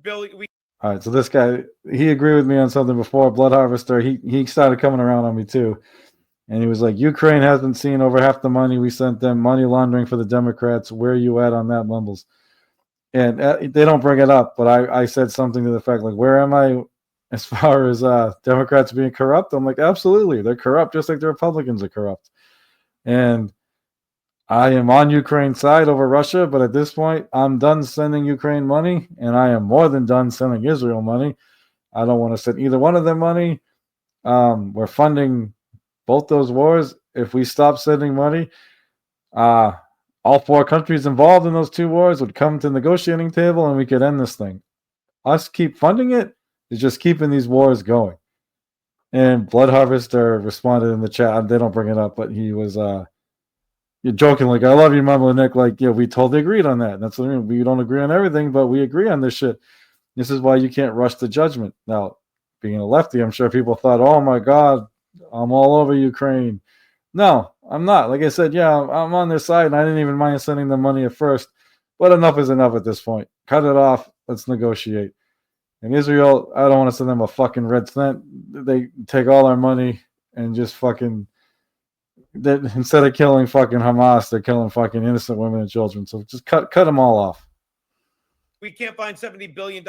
billion. All right, so this guy, he agreed with me on something before. Blood Harvester, he started coming around on me too. And he was like, Ukraine hasn't seen over half the money we sent them, money laundering for the Democrats. Where are you at on that, Mumbles? And they don't bring it up, but I said something to the fact, like, where am I as far as Democrats being corrupt? I'm like, absolutely. They're corrupt just like the Republicans are corrupt. And I am on Ukraine's side over Russia, but at this point, I'm done sending Ukraine money, and I am more than done sending Israel money. I don't want to send either one of them money. We're funding both those wars. If we stop sending money, all 4 countries involved in those 2 wars would come to the negotiating table and we could end this thing. Us keep funding it is just keeping these wars going. And Blood Harvester responded in the chat. They don't bring it up, but he was you're joking, like, I love you, Mumbling Nick. Like, yeah, we totally agreed on that. That's what I mean. We don't agree on everything, but we agree on this shit. This is why you can't rush to judgment. Now, being a lefty, I'm sure people thought, oh my God, I'm all over Ukraine. No, I'm not. Like I said, yeah, I'm on their side, and I didn't even mind sending them money at first. But enough is enough at this point. Cut it off. Let's negotiate. In Israel, I don't want to send them a fucking red cent. They take all our money and just fucking... instead of killing fucking Hamas, they're killing fucking innocent women and children. So just cut them all off. We can't find $70 billion.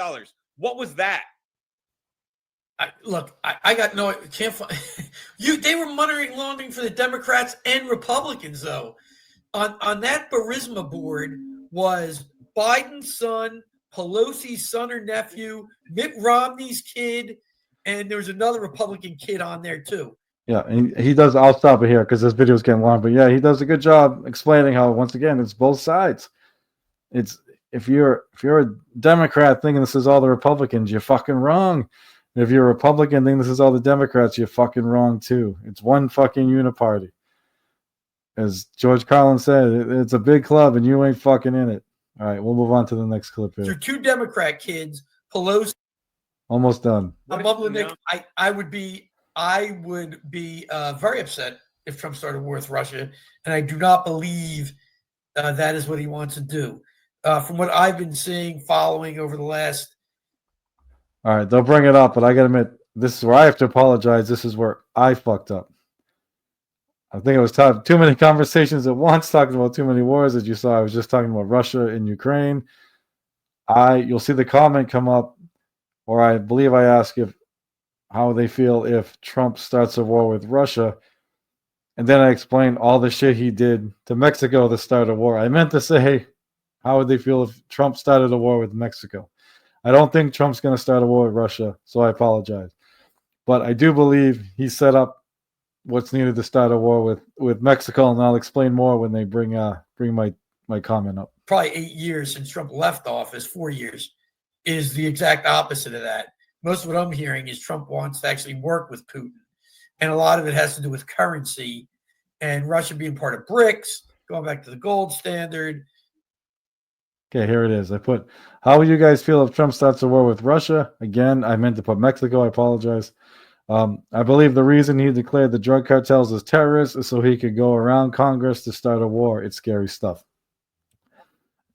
What was that? I got no. Can't find They were money laundering for the Democrats and Republicans, though. On that Burisma board was Biden's son, Pelosi's son or nephew, Mitt Romney's kid, and there was another Republican kid on there too. Yeah, he does. I'll stop it here because this video is getting long. But yeah, he does a good job explaining how, once again, it's both sides. It's if you're a Democrat thinking this is all the Republicans, you're fucking wrong. If you're a Republican thinking this is all the Democrats, you're fucking wrong too. It's one fucking uniparty. As George Carlin said, it's a big club and you ain't fucking in it. All right, we'll move on to the next clip They're here. 2 Democrat kids, Pelosi. Almost done. Mumbling, Nick, I would be very upset if Trump started a war with Russia, and I do not believe that is what he wants to do. From what I've been seeing, following over the last. All right, they'll bring it up, but I got to admit, this is where I have to apologize. This is where I fucked up. I think it was too many conversations at once, talking about too many wars. As you saw, I was just talking about Russia and Ukraine. You'll see the comment come up, or I believe I asked how they feel if Trump starts a war with Russia. And then I explained all the shit he did to Mexico to start a war. I meant to say, how would they feel if Trump started a war with Mexico? I don't think Trump's going to start a war with Russia, so I apologize. But I do believe he set up what's needed to start a war with Mexico, and I'll explain more when they bring my comment up. Probably 8 years since Trump left office, 4 years, is the exact opposite of that. Most of what I'm hearing is Trump wants to actually work with Putin. And a lot of it has to do with currency and Russia being part of BRICS, going back to the gold standard. Okay, here it is. I put, how would you guys feel if Trump starts a war with Russia? Again, I meant to put Mexico. I apologize. I believe the reason he declared the drug cartels as terrorists is so he could go around Congress to start a war. It's scary stuff.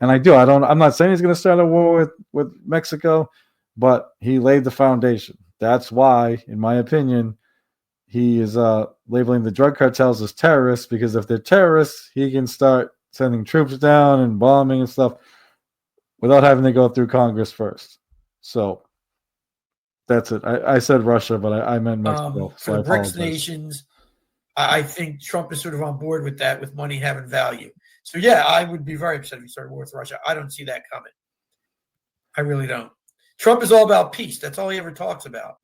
And I'm not saying he's going to start a war with Mexico, but he laid the foundation. That's why, in my opinion, he is labeling the drug cartels as terrorists, because if they're terrorists, he can start sending troops down and bombing and stuff without having to go through Congress first. So that's it. I said Russia, but I meant Mexico. For the BRICS nations, I think Trump is sort of on board with that, with money having value. So, yeah, I would be very upset if he started a war with Russia. I don't see that coming. I really don't. Trump is all about peace. That's all he ever talks about.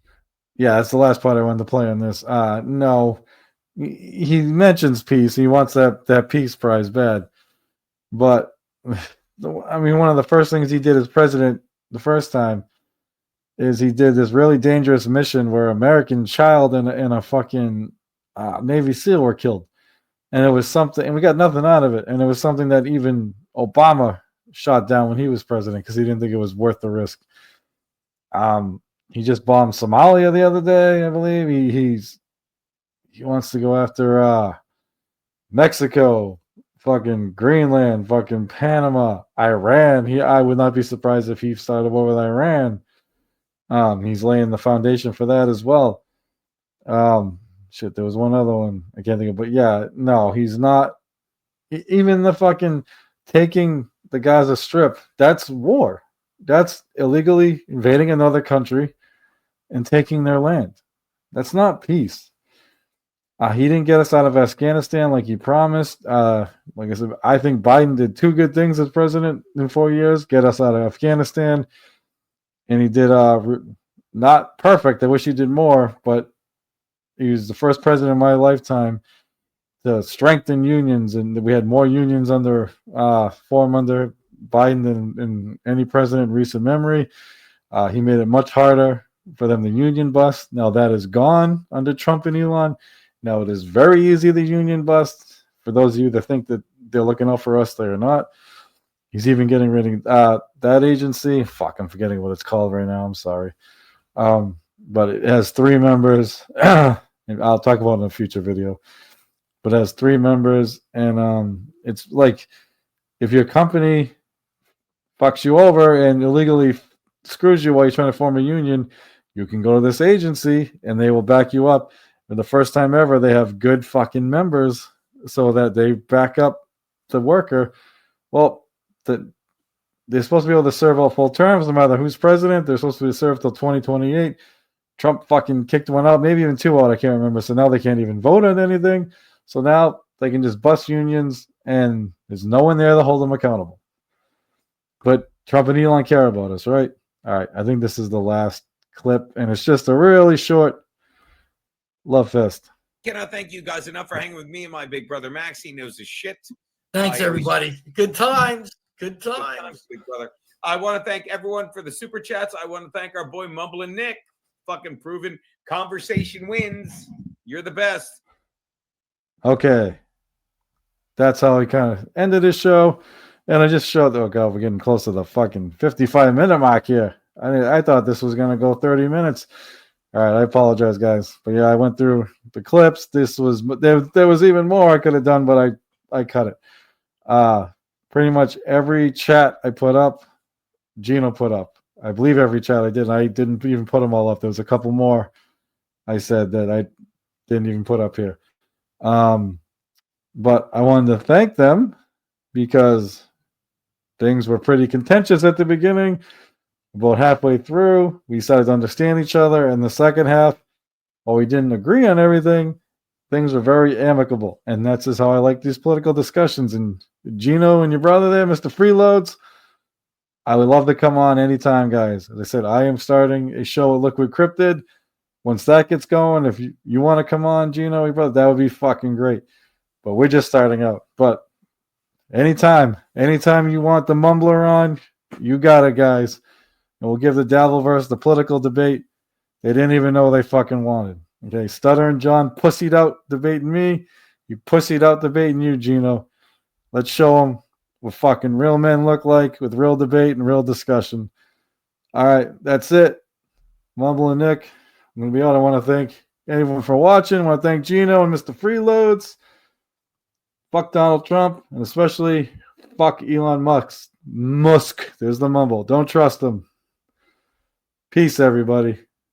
Yeah, that's the last part I wanted to play on this. No, he mentions peace. He wants that peace prize bad. But, I mean, one of the first things he did as president the first time is he did this really dangerous mission where an American child and a fucking Navy SEAL were killed. And it was something, and we got nothing out of it. And it was something that even Obama shot down when he was president because he didn't think it was worth the risk. He just bombed Somalia the other day, I believe. He wants to go after Mexico, fucking Greenland, fucking Panama, Iran. I would not be surprised if he started a war with Iran. He's laying the foundation for that as well. Shit, there was one other one I can't think of, but yeah, no, he's not. Even the fucking taking the Gaza Strip, that's war. That's illegally invading another country and taking their land. That's not peace. He didn't get us out of Afghanistan like he promised. Like I said, I think Biden did 2 good things as president in 4 years, get us out of Afghanistan. And he did not perfect. I wish he did more, but he was the first president in my lifetime to strengthen unions, and we had more unions form under Biden than in any president in recent memory. He made it much harder for them to union bust. Now that is gone under Trump and Elon. Now it is very easy to union bust. For those of you that think that they're looking out for us, they are not. He's even getting rid of that agency. Fuck, I'm forgetting what it's called right now. I'm sorry. But it has 3 members. And I'll talk about it in a future video. But it has 3 members. And it's like if your company fucks you over and illegally screws you while you're trying to form a union, you can go to this agency and they will back you up. For the first time ever, they have good fucking members so that they back up the worker. Well, they're supposed to be able to serve all full terms no matter who's president. They're supposed to be served till 2028. Trump fucking kicked one out, maybe even 2 out, I can't remember. So now they can't even vote on anything. So now they can just bust unions and there's no one there to hold them accountable. But Trump and Elon care about us, right? All right, I think this is the last clip, and it's just a really short love fest. Cannot thank you guys enough for hanging with me and my big brother Max. He knows his shit. Thanks, everybody. Good times. Good times. Big brother. I want to thank everyone for the super chats. I want to thank our boy Mumbling Nick. Fucking proven conversation wins. You're the best. Okay. That's how we kind of ended this show. And I just showed, oh God, we're getting close to the fucking 55-minute mark here. I thought this was going to go 30 minutes. All right, I apologize, guys. But yeah, I went through the clips. This was, there was even more I could have done, but I cut it. Pretty much every chat I put up, Geno put up. I believe every chat I did. I didn't even put them all up. There was a couple more I said that I didn't even put up here. But I wanted to thank them because things were pretty contentious at the beginning. About halfway through, we started to understand each other. In the second half, while we didn't agree on everything, things were very amicable. And that's just how I like these political discussions. And Geno and your brother there, Mr. Freeloads, I would love to come on anytime, guys. As I said, I am starting a show with Liquid Cryptid. Once that gets going, if you want to come on, Geno, your brother, that would be fucking great. But we're just starting out. But anytime you want the Mumbler on, you got it, guys. And we'll give the Dabbleverse the political debate they didn't even know they fucking wanted. Okay, Stutter and John pussied out debating me. You pussied out debating you, Geno. Let's show them what fucking real men look like with real debate and real discussion. All right, that's it. Mumble and Nick, I'm going to be out. I want to thank anyone for watching. I want to thank Geno and Mr. Freeloads. Fuck Donald Trump, and especially fuck Elon Musk. There's the mumble. Don't trust him. Peace, everybody.